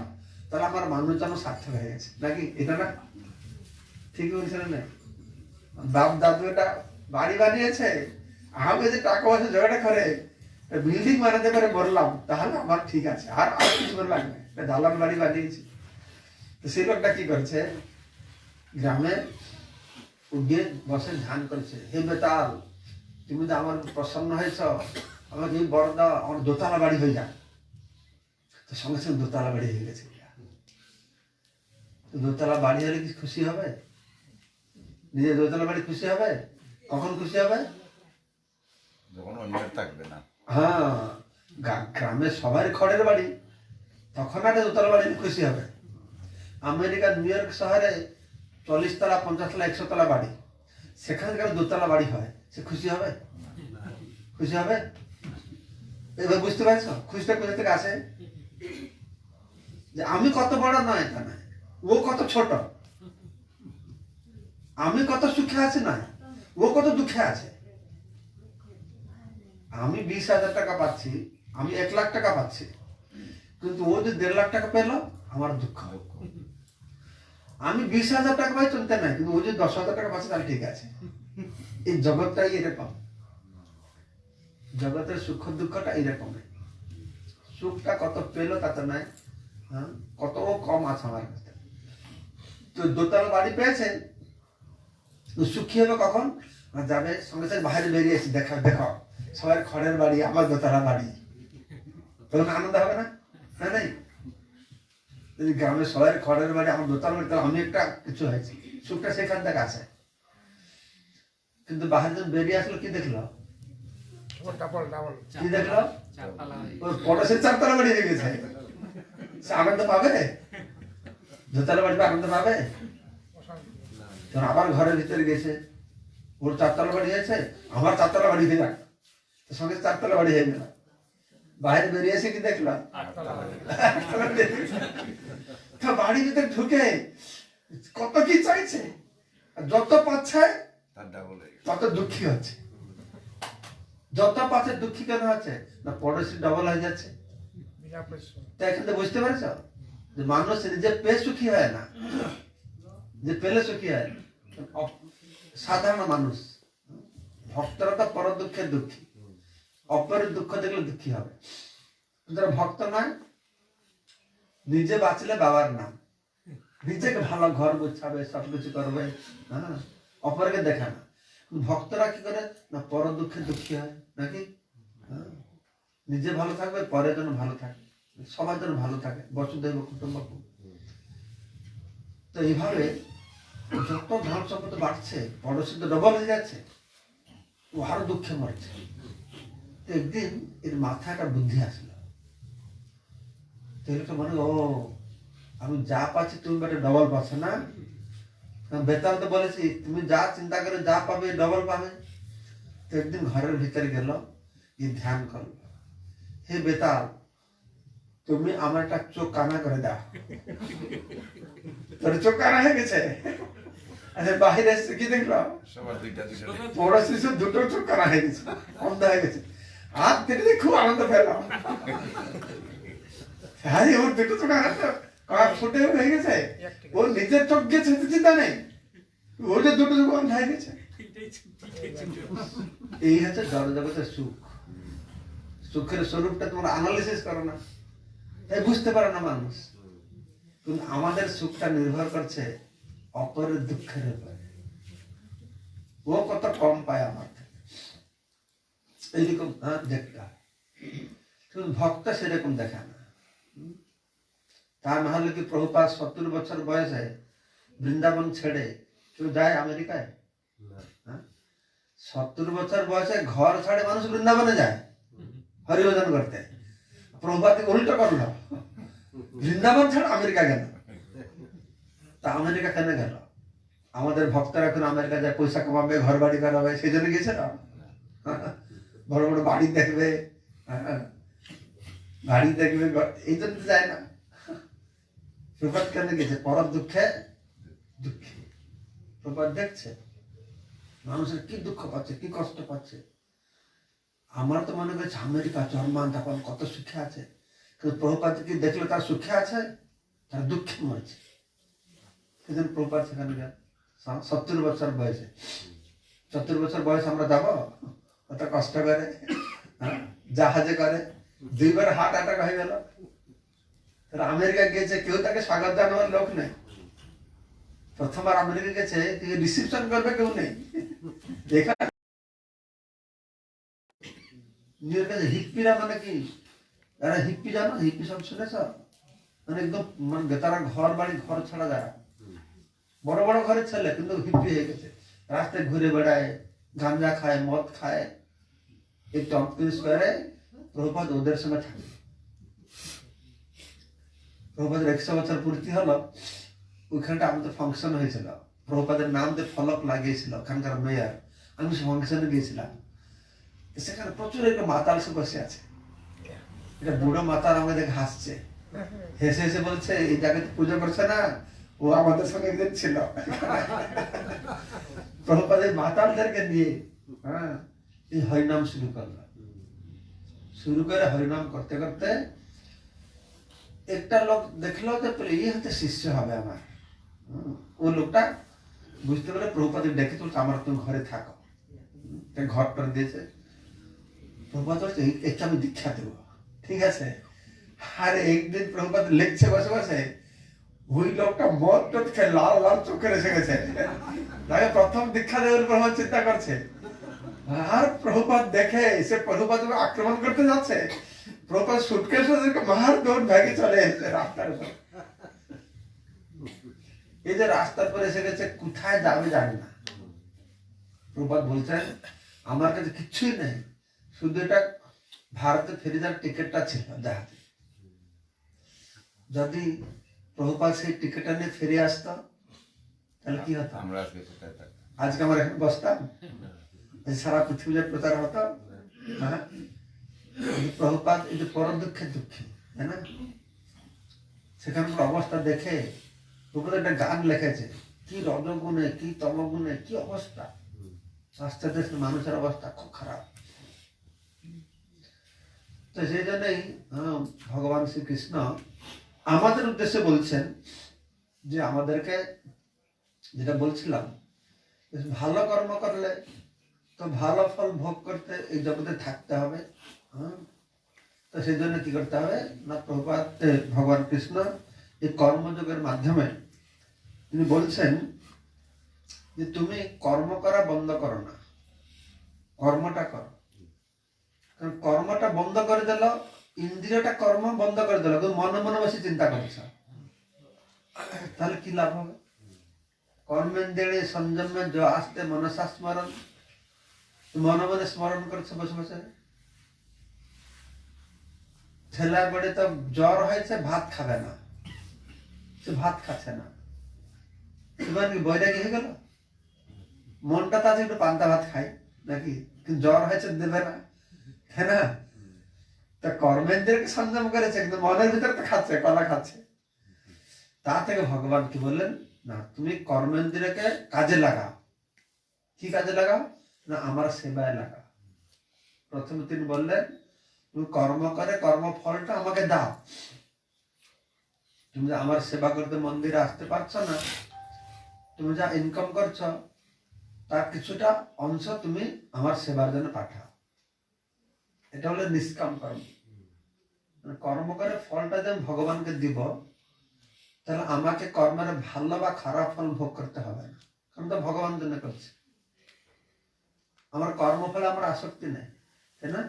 তাহলে আমার মানুষ যেন সার্থক হয়ে গেছে, নাকি? এটা না ঠিক বলছে না? বাপ দাদু এটা বাড়ি বানিয়েছে, আমাকে যে টাকা পয়সা জোগাড় করে বিল্ডিং বানাতে পারে বললাম, তাহলে আমার ঠিক আছে, আর আর কিছু করে লাগবে, দালান বাড়ি বানিয়েছি। তো সেই লোকটা কি করছে, গ্রামে গিয়ে বসে ধ্যান করছে, হে বেতাল, তুমি তো আমার প্রসন্ন হয়েছ, আমাকে এই বর দাও, আমার দোতলা বাড়ি হয়ে যায়। তো সঙ্গে সঙ্গে দোতলা বাড়ি হয়ে গেছে। দোতলা বাড়ি হলে কি খুশি হবে? নিজের দোতলা বাড়ি খুশি হবে? কখন খুশি হবে? যখন অন্যের থাকবে না। হ্যাঁ, গ্রামের সবার খড়ের বাড়ি, তখন একটা দোতলা বাড়ি খুশি হবে। আমেরিকার নিউ ইয়র্ক শহরে 40 তলা 50 তলা 100 তলা বাড়ি, সেখানে যেখানে দোতলা বাড়ি হয়, সে খুশি হবে? খুশি হবে? এবার বুঝতে পারছো খুশিটা কোথা থেকে আসে? যে আমি কত বড় নয় তা নয়, ও কত ছোট, আমি কত সুখে আছি নয়, ও কত দুঃখে আছে। আমি 20,000 টাকা পাচ্ছি, আমি 1 লাখ টাকা পাচ্ছি, কিন্তু ও যে 1.5 লাখ টাকা পেলো, আমার দুঃখ। আমি 20,000 টাকা পাই চলতে নাই, কিন্তু ও যে 10,000 টাকা পাচ্ছে তাহলে ঠিক আছে। এই জগৎটাই এরকম, জগতের সুখ দুঃখটা এরকম। সুখটা কত পেলো তাতে নাই, হ্যাঁ, কত কম আছে আমার কাছে। তো দোতলা বাড়ি পেয়েছেন, সুখী হবে কখন? যাবে সঙ্গে সঙ্গে বাইরে বেরিয়েছি, দেখো দেখো সবাই খড়ের বাড়ি, আমার দোতলা বাড়ি, তখন আনন্দ হবে না? হ্যাঁ নাই এই গ্রামে সবাই খড়ের বাড়ি আমার দোতলা বাড়ি, তাহলে আমি একটা কিছু হয়েছি, সুখটা সেখান থেকে আসে। কিন্তু বাহির যখন বেরিয়ে আসলো কি দেখলো, কি দেখলো, চারতলা হয়ে ওর পড়োশের চারতলা বাড়ি হয়ে গেছে। সে আনন্দ পাবে, দোতলা বাড়ি আনন্দ পাবে? তখন আবার ঘরের ভিতরে গেছে, ওর চারতলা বাড়ি হয়েছে, আমার চারতলা বাড়ি হয়ে যাক, তো সঙ্গে চারতলা বাড়ি হয়ে গেল। বাইরে বেরিয়ে এসে কি দেখলাম, তো বাড়ির ভিতরে ঢুকে কত কি চাইছে, আর যত পাচ্ছে তার ডাবল হয়ে গেছে। তত দুঃখী হচ্ছে। যত পাচ্ছে দুঃখী কেন হচ্ছে না, পড়োশি ডবল হয়ে যাচ্ছে। তো এখান থেকে বুঝতে পারছ যে মানুষ নিজে পেয়ে সুখী হয় না, যে পেলে সুখী হয়। সাধারণ মানুষ ভক্তরা তো পর দুঃখের দুঃখী, অপরের দুঃখ দেখলে দুঃখী হবে। যারা ভক্ত নয়, নিজে বাঁচলে বাবার নাম, নিজেকে ভালো ঘর গোছাবে, সবকিছু করবে, হ্যাঁ, অপরকে দেখা না। ভক্তরা কি করে না, পর দুঃখে দুঃখী হয় নাকি, হ্যাঁ, নিজে ভালো থাকবে, পরের জন্য ভালো থাকবে, সবার জন্য ভালো থাকে, বসুধৈব কুটুম্বকম। তো এইভাবে যত ধন সম্পদ বাড়ছে, পড়োশি তো ডবল হয়ে যাচ্ছে, ও আরো দুঃখে মরছে। তো একদিন এর মাথায় একটা বুদ্ধি আসলো, তো মনে ও আমি যা পাচ্ছি তুমি বেটা ডবল পাচ্ছ না, বেতাল তো বলেছি তুমি যা চিন্তা করে যা পাবে ডবল পাবে। তো একদিন ঘরের ভিতরে গেল, ধ্যান করলো, হে বেতাল তুমি আমার একটা চোখ কানা করে দাও। তোর চোখ কানা হয়ে গেছে। আচ্ছা বাহিরে এসে কি দেখলো, সবার দুইটা দুইটা বড় শিশু দুটো চোখ কানা হয়ে গেছে, অন্ধ হয়ে গেছে। আর দেখে খুব আনন্দ পেলাম, হ্যাঁ ওর দুটো চোখ ফুটে হয়ে গেছে, ওর নিজের চোখ গেছে চিন্তা নেই, ওর যে দুটো চোখ অন্ধ হয়ে গেছে। এই হচ্ছে জড় জগতের সুখ। সুখের স্বরূপটা তোমরা অ্যানালিসিস করো না, তাই বুঝতে পারে না মানুষ। কিন্তু আমাদের সুখটা নির্ভর করছে অপরের দুঃখের উপরে, ও কত কম পায় আমার থেকে, এইরকম দেখতে হয়। কিন্তু ভক্ত সেরকম দেখে না। তা না হলে কি প্রভুপাদ 70 বছর বয়সে বৃন্দাবন ছেড়ে কেউ যায় আমেরিকায়? 70 বছর বয়সে ঘর ছাড়ে মানুষ বৃন্দাবনে যায় হরিভজন করতে। প্রভুপাদ উল্টো করলো, বৃন্দাবন ছাড়া আমেরিকা গেল। তা আমেরিকা কেন গেল? আমাদের ভক্তরা এখন আমেরিকা যায় পয়সা কামাবে, ঘর বাড়ি করাবে, সেই জন্য গেছে না, বড় বড় বাড়ি দেখবে, গাড়ি দেখবে, এই জন্য যায় না। প্রভুপাদ কেন গেছে? পর দুঃখে দুঃখী। প্রভুপাদ দেখছে মানুষের কি দুঃখ পাচ্ছে, কি কষ্ট পাচ্ছে। আমার তো মনে করছে আমেরিকা জার্মান তখন কত সুখে আছে, কিন্তু প্রভুপাদ কি দেখলো তার সুখে আছে, তার দুঃখে মরছে। সেজন্য প্রভুপাদ সেখানে গেল 70 বছর বয়সে। 70 বছর বয়স আমরা যাবো কত কষ্ট করে, জাহাজে করে, 2 বার হার্ট অ্যাটাক হয়ে গেল। আমেরিকা গেছে, কেউ তাকে স্বাগত জানাবার লোক নেই। প্রথমবার আমেরিকা গেছে, রিসিপশন করবে কেউ নেই। নিজের কাছে হিপ্পিরা মানে কি, যারা হিপ্পি জানো, হিপ্পি সব শুনেছ, মানে একদম মানে তারা ঘর বাড়ি ঘর ছাড়া যারা বড় বড় ঘরের ছেলে, কিন্তু হিপ্পি হয়ে গেছে, রাস্তায় ঘুরে বেড়ায়, গাঁজা খায়, মদ খায়, একটু অপরিস করে। প্রভুপাদ ওদের সঙ্গে থাকে। প্রভুপাদের 100 বছর পূর্তি হলো, ওইখানটা আমাদের ফাংশন হয়েছিল, প্রভুপাদের নাম দিয়ে ফলক লাগিয়েছিল ওখানকার মেয়র। আমি সে ফাংশনে গিয়েছিলাম, সেখানে প্রচুর একটা মাতাল সে বসে আছে। এটা বুড়ো মাতাল আমাকে দেখে হাসছে, হেসে হেসে বলছে এই জায়গাতে পুজো করছে না, ও আমাদের সঙ্গে একদিন ছিল। প্রভুপাদের মাতালদেরকে নিয়ে এই হরিনাম শুরু করলো। শুরু করে হরিনাম করতে করতে একটা লোক দেখলো যে ইয়ে হতে শিষ্য হবে আমার। ও লোকটা বুঝতে পারে প্রভুপাদের ডেকে তুলছে, আমার তুমি ঘরে থাকো, ঘর টর দিয়েছে। প্রভুপাদ বলছে একে আমি দীক্ষা দেবো, ঠিক আছে। আর একদিন প্রভুপাদ লিখছে বসে বসে, ওই লোকটা মদ টদ খেয়ে লাল লাল চোখে এসে গেছে। তাকে প্রথম দীক্ষা দেওয়ার প্রভুপাদ চিন্তা করছে। আর প্রভুপাদ দেখে সে প্রভুপাদকে আক্রমণ করতে যাচ্ছে, প্রপার সুটকেস ওদেরকে মার দৌড় ভাগে চলে এসেছে রাস্তার উপর। এই যে রাস্তার পর এসে গেছে, কোথায় যাবে জানি না। প্রপাত বলছেন আমার কাছে কিচ্ছুই নেই, শুধু এটা ভারতে ফিরে যাওয়ার টিকিটটা ছিল জাহাজে। যদি প্রভুপাদ সেই টিকিটটা নিয়ে ফিরে আসতো তাহলে কি হতো? আমরা আজকে কোথায় থাকতাম? আজকে আমরা এখানে বসতাম, সারা পৃথিবীতে প্রচার হতো। হ্যাঁ, প্রভুপাদ এই যে পর দুঃখের দুঃখী, তাই না? সেখানকার অবস্থা দেখে প্রভুপাদ একটা গান লিখেছে, কি রজগুণে কি তমগুণে কি অবস্থা, আস্তে আস্তে মানুষের অবস্থা খুব খারাপ। তো সেই জন্যই ভগবান শ্রীকৃষ্ণ আমাদের উদ্দেশ্যে বলছেন যে আমাদেরকে, যেটা বলছিলাম, ভালো কর্ম করলে তো ভালো ফল ভোগ করতে এই জগতে থাকতে হবে। তো সেই জন্য কি করতে হবে না, প্রভুপাদ ভগবান কৃষ্ণ এই কর্মযোগের মাধ্যমে তিনি বলছেন যে তুমি কর্ম করা বন্ধ করো না, কর্মটা করো। কারণ কর্মটা বন্ধ করে দিল, ইন্দ্রিয়টা কর্ম বন্ধ করে দিল, কিন্তু মনে মনে বেশি চিন্তা করছ, তাহলে কি লাভ হবে? কর্মেন্দ্রিয় সংযমে য আসতে মনসা স্মরণ, মনে মনে স্মরণ করছে বসে বসে। ছেলে বড়ে তো জ্বর হয়েছে, ভাত খাবে না, সে ভাত খাচ্ছে না, কি বৈরাগী হয়ে গেল? মনটা তো আছে একটু পান্তা ভাত খাই নাকি, কিন্তু জ্বর হয়েছে দেবে না, তাই না? তা কর্মেন্দ্রকে সংযম করেছে, কিন্তু মনের ভিতরে তো খাচ্ছে, কলা খাচ্ছে। তা থেকে ভগবান কি বললেন না, তুমি কর্মেন্দ্রকে কাজে লাগাও। কি কাজে লাগাও না, আমার সেবায় লাগাও। প্রথমে তিনি বললেন তুমি কর্ম করে কর্মফলটা আমাকে দাও। তুমি যে আমার সেবা করতে মন্দিরে আসতে পারছো না, তুমি যা ইনকাম করছো তার কিছুটা অংশ তুমি আমার সেবার জন্য পাঠাও। এটা হলো নিষ্কাম কর্ম। কর্ম করে ফলটা যখন ভগবানকে দিব, তাহলে আমাকে কর্মের ভালো বা খারাপ ফল ভোগ করতে হবে না, কারণ তো ভগবান জন্য করছে। আমার কর্মফলে আমার আসক্তি নেই, তাই না?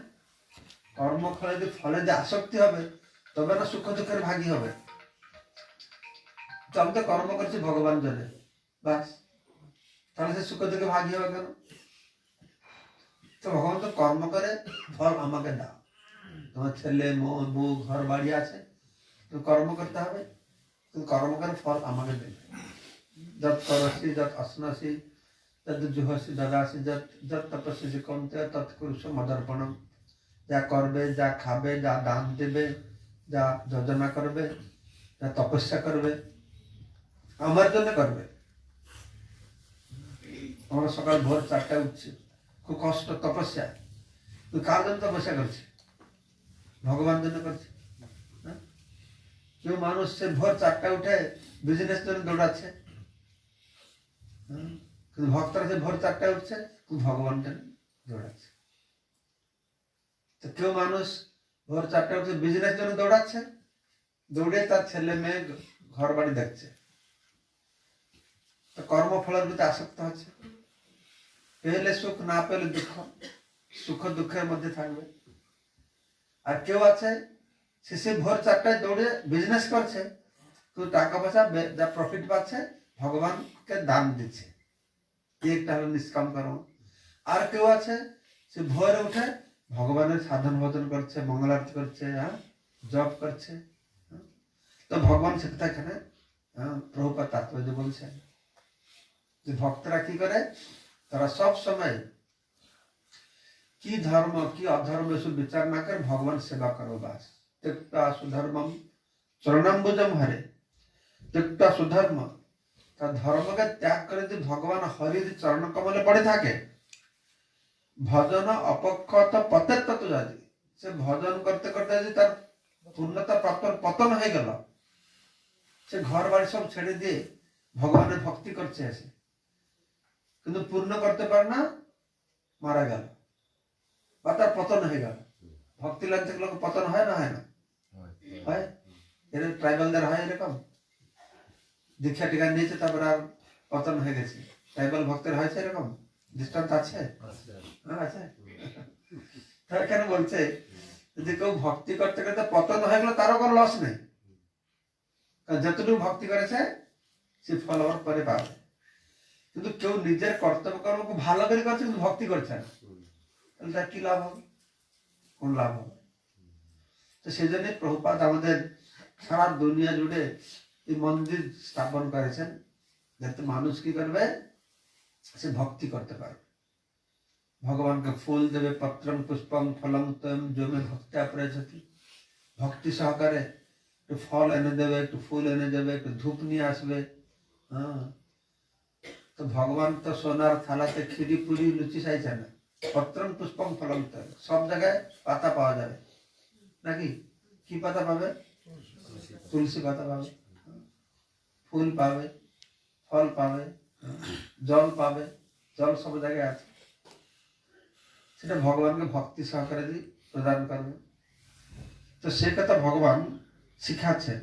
কর্মফলে যদি ফলে যে আসক্তি হবে, তবে না সুখ দুঃখের ভাগী হবে। তো আমি তো কর্ম করছি ভগবান জন্য, বাস, তাহলে সে সুখ দুঃখে ভাগী হবে কেন? তো ভগবান তো কর্ম করে ফল আমাকে দাও। তোমার ছেলে বউ ঘর বাড়ি আছে, তো কর্ম করতে হবে, তুমি কর্ম করে ফল আমাকে দেবে। যত করসি যত অশ্নসি তদ জুহসি দদাসি যত তপস্যি কমতে তৎ কুরুষ মদর্পণম। যা করবে, যা খাবে, যা দান দেবে, যা যোজনা করবে, যা তপস্যা করবে, আমার জন্য করবে। আমরা সকাল ভোর 4টায় উঠছি, খুব কষ্ট তপস্যা, তুই কার জন্য তপস্যা করছি? ভগবান জন্য করছি। কেউ মানুষ সে ভোর 4টায় উঠে বিজনেস জন্য দৌড়াচ্ছে, কিন্তু ভক্তরা সে ভোর 4টায় উঠছে, কিন্তু ভগবান জন্য দৌড়াচ্ছে। তো কেউ মানুষ ভোর 4টায় উঠে বিজনেস জন্য দৌড়াচ্ছে, দৌড়ে তার ছেলে মেয়ে ঘর বাড়ি দেখছে, তো কর্মফলের প্রতি আসক্ত হচ্ছে। পেলে সুখ, না পেলে দুঃখ, সুখ দুঃখের মধ্যে থাকবে। আর কেউ আছে সে ভোর 4টায় দৌড়ে বিজনেস করছে, তো টাকা পয়সা যা প্রফিট পাচ্ছে ভগবানকে দান দিচ্ছে, একটা হলো নিষ্কাম কর্ম। আর কেউ আছে সে ভোরে উঠে ভগবানের সাধন ভজন করছে, মঙ্গলারতি করছে, জপ করছে। তো ভগবান সেটা এখানে প্রভুপাদ তাৎপর্য বলছেন যে ভক্তরা কি করে, তারা সব সময় কি ধর্ম কি অধর্ম এসব বিচার না করে ভগবান সেবা করো, বাস। त्यक्त्वा सुधर्मम चरणाम्बुजम हरे, त्यक्त्वा सुधर्म, তার ধর্মকে ত্যাগ করে যদি ভগবান হরির চরণ কমলে পড়ে থাকে, ভজন অপক্ষত পতের তত যদি, সে ভজন করতে করতে যদি তার পূর্ণতা পতন হয়ে গেল, সে ঘর বাড়ি সব ছেড়ে দিয়ে ভগবানের ভক্তি করছে এসে, কিন্তু পূর্ণ করতে পারে না, মারা গেল বা তার পতন হয়ে গেল। ভক্তি লাইন থেকে লোক পতন হয় না, হয় না? হয়। এরকম ট্রাইবালদের হয়, এরকম দীক্ষা টিকা নিয়েছে তারপর আর পতন হয়ে গেছে, ট্রাইবাল ভক্তের হয়েছে এরকম দৃষ্টান্ত আছে? আছে। কেন বলছে যদি কেউ ভক্তি করতে করতে পতন হয়ে গেল তারও কোনো লস নেই, কারণ যতটুকু ভক্তি করেছে সে ফল আবার পরে পাবে। কিন্তু কেউ নিজের কর্তব্য কর্মকে ভালো করে করছে কিন্তু ভক্তি করছে না, তাহলে তার কি লাভ হবে? কোন লাভ হবে? তো সেই জন্য প্রভুপাদ আমাদের সারা দুনিয়া জুড়ে এই মন্দির স্থাপন করেছেন, যাতে মানুষ কি করবে, সে ভক্তি করতে পারবে। ভগবানকে ফুল দেবে, পত্রম পুষ্পম ফলম তম জমে ভক্ত্যা প্রয়চ্ছতি, ভক্তি সহকারে একটু ফল এনে দেবে, একটু ফুল এনে দেবে, একটু ধূপ নিয়ে আসবে। হ্যাঁ, তো ভগবান তো সোনার থালাতে খিরি পুরি লুচি চাইছে না। পত্রম পুষ্পম ফলম তম, সব জায়গায় পাতা পাওয়া যাবে নাকি? কি পাতা পাবে? তুলসী পাতা পাবে, ফুল পাবে, ফল পাবে, জল পাবে, জল সব জায়গায় আছে। সেটা ভগবানকে ভক্তি সহকারে দিয়ে প্রদান করবে। তো সে কথা ভগবান শিখাচ্ছেন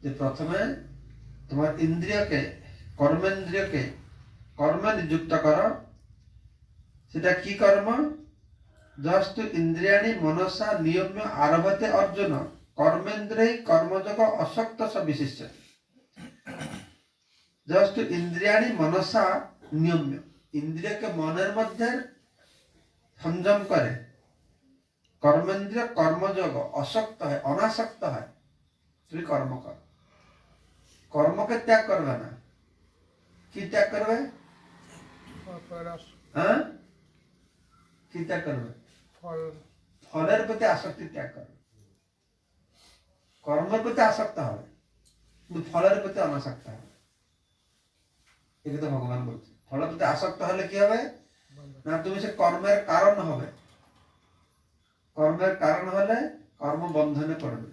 যে প্রথমে তোমার ইন্দ্রিয়কে, কর্মেন্দ্রিয়কে কর্মে নিযুক্ত করো। সেটা কি কর্ম? যস্তু ইন্দ্রিয়াণি মনসা নিয়ম্য আরভতে অর্জুন কর্মেন্দ্রিয় কর্মযোগ অশক্ত বিশিষ্ট। যস্তু ইন্দ্রিয়াণি মনসা নিয়ম্য, ইন্দ্রিয়কে মনের মধ্যে সংযম করে, কর্মেন্দ্রিয় কর্মযোগ অশক্ত হয়, অনাসক্ত হয়, তুমি কর্ম কর। কর্মকে ত্যাগ করবে না। কি ত্যাগ করবে? হ্যাঁ, কি ত্যাগ করবে? ফলের প্রতি আসক্তি ত্যাগ করবে। কর্মের প্রতি আসক্ত হবে কিন্তু ফলের প্রতি অনাসক্ত হবে। এই কথা ভগবান বলছে। ফলের প্রতি আসক্ত হলে কি হবে না, তুমি সে কর্মের কারণ হবে। কর্মের কারণ হলে কর্মবন্ধনে পড়বে।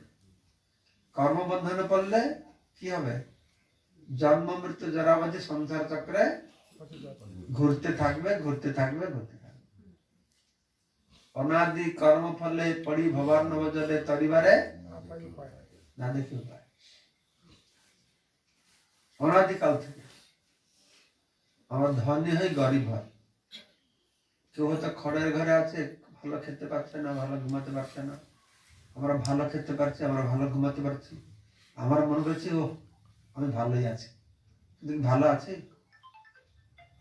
কর্মবন্ধনে পড়লে কি হবে? জন্ম মৃত্যু জরাবাজি সংসার চক্রে ঘুরতে থাকবে, ঘুরতে থাকবে, ঘুরতে থাকবে। অনাদি কর্ম ফলে পড়ি ভবান নবজলে তরিবারে না দেখি উপায়। অনাদিকাল থেকে আমার ধনী হয়ে গরিব হয়। কেউ হয়তো খড়ের ঘরে আছে, ভালো খেতে পারছে না, ভালো ঘুমাতে পারছে না। আমরা ভালো খেতে পারছি, আমরা ভালো ঘুমাতে পারছি, আমার মনে করছি ও আমি ভালোই আছি। কিন্তু ভালো আছে?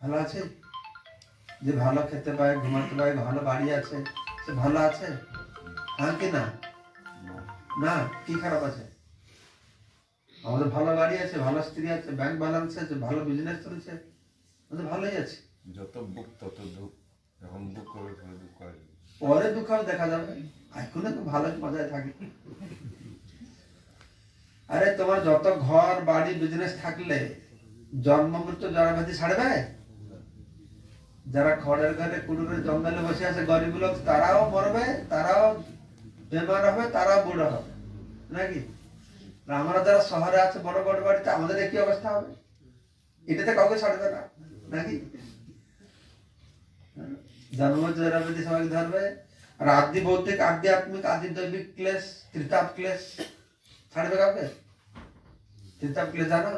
ভালো আছে? যে ভালো খেতে পায়, ঘুমাতে পায়, ভালো বাড়ি আছে, সে ভালো আছে? হ্যাঁ কি না? না, কি খারাপ আছে? আমাদের ভালো বাড়ি আছে, ভালো স্ত্রী আছে, ব্যাংক ব্যালেন্স আছে, ভালো বিজনেস চলছে, আমাদের ভালোই আছে। যত বুক তত দুঃখ, যখন বুক করবে পরে দুঃখ আসবে। পরে দুঃখ দেখা যাবে, এখন তো ভালো মজায় থাকে। আরে তোমার যত ঘর বাড়ি বিজনেস থাকলে জন্ম মৃত্যু জরাব্যাধি ছাড়বে? যারা খড়ের ঘরে কুড়ুরে জঙ্গলে বসে আছে গরিব লোক, তারাও মরবে, তারাও বেমার হবে, তারাও বুড়ো হবে নাকি? আমরা যারা শহরে আছে বড় বড় বাড়িতে, আমাদের একই অবস্থা হবে। এটাতে কাউকে ছাড়বে না নাকি? জন্ম জরাব্যাধি সবাইকে ধরবে। আর আদি ভৌতিক, আদি আত্মিক, আদি দৈবিক ক্লেশ, ত্রিতাপ ক্লেশ ছাড়বে কাউকে? ত্রিতাপ ক্লেশ জানো?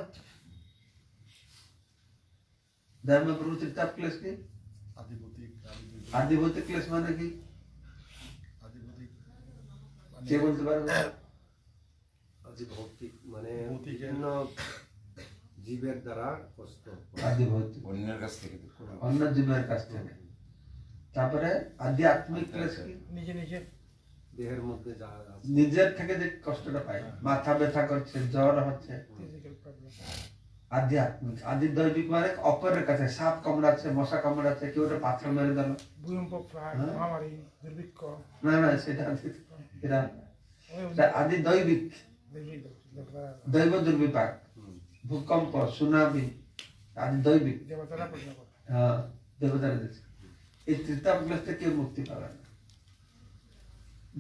ধর্মপ্রভু ত্রিতাপ ক্লেশ কি? আদি ভৌতিক ক্লেশ মানে কি? কে বলতে পারবে? আদি ভৌতিক মানে বিভিন্ন জীবের দ্বারা কষ্ট, আদি ভৌতিক অন্যের কাছ থেকে দুঃখ পাওয়া। অন্য জীবের কাছ থেকে। তারপরে আধ্যাত্মিক ক্লেশ কি? দেহের মধ্যে যা আছে নিজের থেকে যে কষ্টটা পায়, মাথা ব্যথা করছে, জ্বর হচ্ছে, আধ্যাত্মিক। আদি দৈবিক মানে অপরের কাছে, সাপ কামড়াচ্ছে, মশা কামড়াচ্ছে, কেউ একটা পাথর মেরে দিল, ভূমিকম্প, মহামারী, দুর্ভিক্ষ, না না সেটা এটা আদি দৈবিক, দৈব দুর্বিপাক, ভূকম্প, সুনামি, আদি দৈবিক। দেবতারা প্রশ্ন করে। হ্যাঁ, দেবতারা দিচ্ছে। এই ত্রিতাপ ক্লেশ থেকে কেউ মুক্তি পাবে না।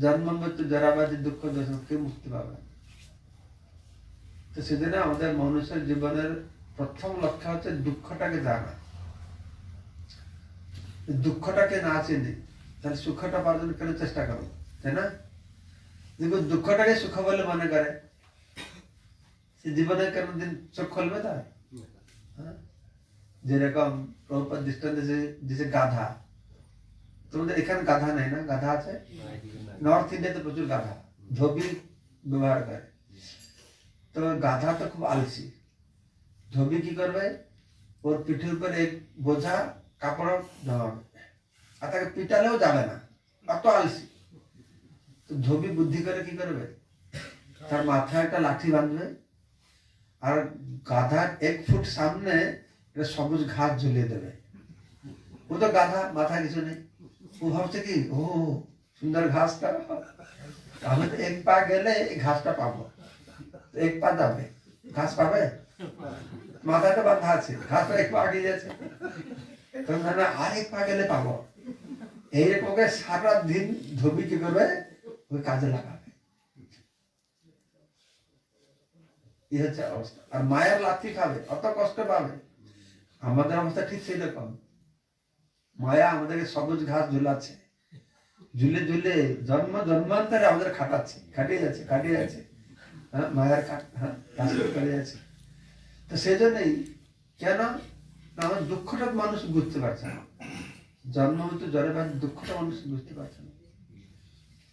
জন্ম মৃত্যু জরাবাজি দুঃখ দোষ কেউ মুক্তি পাবে না। তো সেজন্য আমাদের মানুষের জীবনের প্রথম লক্ষ্য হচ্ছে দুঃখটাকে জানা। দুঃখটাকে না চিনি তাহলে সুখটা পাওয়ার জন্য কেন চেষ্টা করবো, তাই না? দেখো দুঃখটাকে সুখ বলে মনে করে, সে জীবনে কোনদিন চোখ খুলবে তার? যেরকম প্রভুপাদ দৃষ্টান্ত দিয়েছে গাধা, তোমাদের এখানে গাধা নেই না? গাধা আছে? না, এদিকে নাই। নর্থ ইন্ডিয়াতে প্রচুর গাধা, ধোবি ব্যবহার করে। তো গাধা তো খুব আলসি। ধোবি কি করবে? ওর পিঠের উপরে এক বোঝা কাপড় জমাবে, আর তাকে পিটালেও যাবে না, অত আলসি। তো ধোবি বুদ্ধি করে কি করবে? তার মাথায় একটা লাঠি বাঁধবে, আর গাধার 1 ফুট সামনে একটা সবুজ ঘাস ঝুলিয়ে দেবে। ও তো গাধা, মাথায় কিছু নেই। ও ভাবছে কি, ও সুন্দর ঘাসটা, আমি তো 1 পা গেলে এই ঘাসটা পাবো। 1 পা যাবে, ঘাস পাবে? মাথাটা বাঁধা আছে, ঘাসটা 1 পা আগে যাচ্ছে, তো মানে আর 1 পা গেলে পাবো। এইরকম সারা দিন ধোবি কি করবে? ওই কাজে লাগাবে। এই হচ্ছে অবস্থা। আর মায়ের লাথি খাবে, অত কষ্ট পাবে। আমাদের অবস্থা ঠিক সেই রকম। মায়া আমাদেরকে সবুজ ঘাস ঝুলাচ্ছে, ঝুলে ঝুলে জন্মান্তরে আমাদের কাটিয়ে যাচ্ছে। হ্যাঁ, মায়ের কাজ করে যাচ্ছে। তো সেই জন্যই কেন না, আমার দুঃখটা মানুষ বুঝতে পারছে না। জন্ম মৃত্যু জ্বরে বাদ দুঃখটা মানুষ বুঝতে পারছে না।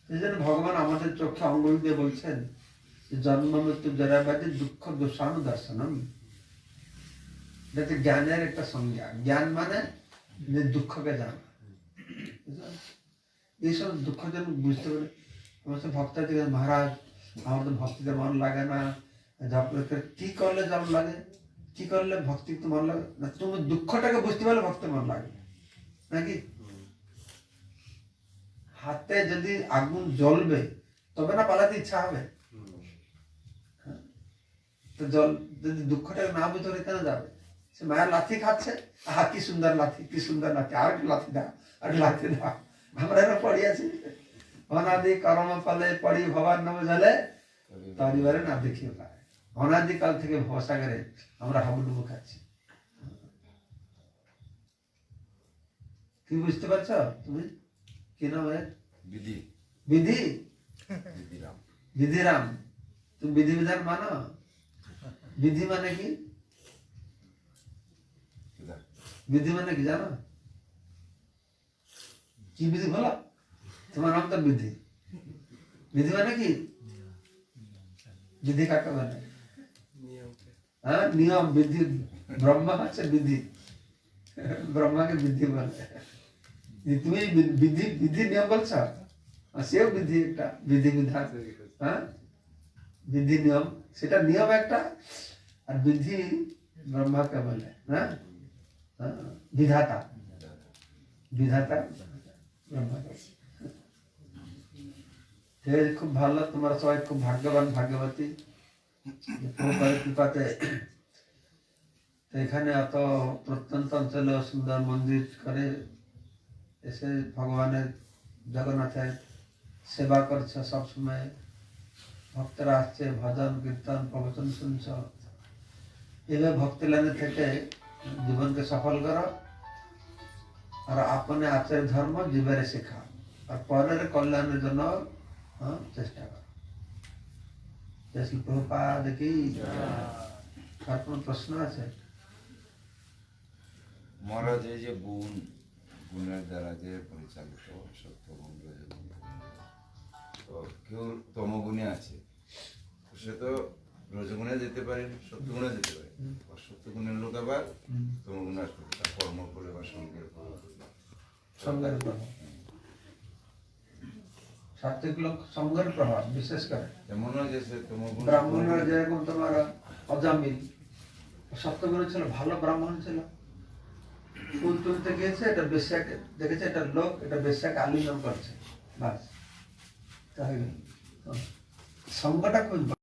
সেই জন্য ভগবান আমাদের চোখে অঙ্গুল দিয়ে বলছেন, জন্ম মৃত্যু জ্বরে বাদে দুঃখ দোষানু দর্শনম। এটা হচ্ছে জ্ঞানের একটা সংজ্ঞা। জ্ঞান মানে যে দুঃখকে জানা। এইসব দুঃখ যেন বুঝতে পারে। আমার সব ভক্ত আছে, মহারাজ আমার তো ভক্তিতে মন লাগে না। কি করলে যেমন লাগে, কি করলে ভক্তিতে মন লাগে না? তুমি দুঃখটাকে বুঝতে পারলে ভক্তি মন লাগে নাকি? হাতে যদি আগুন জ্বলবে তবে না পালাতে ইচ্ছা হবে। তো জল যদি দুঃখটাকে না বুঝতে পারে কেন যাবে? সে মায়ের লাথি খাচ্ছে, আহা কি সুন্দর লাথি, কি সুন্দর লাথি, আর একটু লাথি দাও, আর একটু লাথি দাও। আমরা এরা পড়ি আছি, অনাদি কর্ম ফলে পড়ি ভবার নামে জলে পরিবারে না দেখিও পারে। অনাদিকাল থেকে ভবসাগরে আমরা হাবুডুবু খাচ্ছি। কি বুঝতে পারছ তুমি? কি নাম এর? বিধি বিধি, বিধিরাম। বিধিরাম। তুমি বিধিবিধান মানো? বিধি মানে কি? বিধি মানে কি জানো? কি বিধি বলো? তোমার নাম তো বিধি। বিধি মানে কি? বিধি কাকে বলে? হ্যাঁ, নিয়ম। বিধি ব্রহ্মা হচ্ছে বিধি, ব্রহ্মাকে বিধি বলে। তুমি বিধি বিধি নিয়ম বলছ, সেও বিধি একটা, বিধি বিধান। হ্যাঁ, বিধি নিয়ম, সেটা নিয়ম একটা। আর বিধি ব্রহ্মাকে বলে। হ্যাঁ, বিধাতা, বিধাতা ব্রহ্মাকে। খুব ভালো, তোমরা সবাই খুব ভাগ্যবান ভাগ্যবতী। প্রভুপাদের কৃপাতে এখানে এত প্রত্যন্ত অঞ্চলে সুন্দর মন্দির করে এসে ভগবানের জগন্নাথের সেবা করছে সবসময়। ভক্তরা আসছে, ভজন কীর্তন প্রবচন শুনছ। এভাবে ভক্তি লাইনে থেকে জীবনকে সফল করো, আর আপনে আচার ধর্ম জীবনে শেখা, আর পরের কল্যাণের জন্য চেষ্টা করো। প্রভুপাদ কি। আর কোনো প্রশ্ন আছে? মহারাজ, এই যে গুণের দ্বারা যে পরিচালিত সত্যগুণ, রজগুণ, তো কেউ তমগুণে আছে, সে তো রজগুণে যেতে পারে, সত্যগুণে যেতে পারে। সত্যগুণের লোক আবার তমগুণে আসবে, তার কর্ম করে বা সঙ্গের ফলে। সঙ্গের প্রভাব, সাত্বিক লোক সঙ্গের প্রভাব বিশেষ করে। এমন নয় যে সে তমগুণ। ব্রাহ্মণরা যেরকম তোমার অজামিল সত্যগুণ ছিল, ভালো ব্রাহ্মণ ছিল। ফুল তুলতে গিয়েছে, এটা বেশ্যাকে দেখেছে, এটা লোক, এটা বেশ্যাকে আলিঙ্গন করছে, বাস। তাই সঙ্গটা খুঁজবা।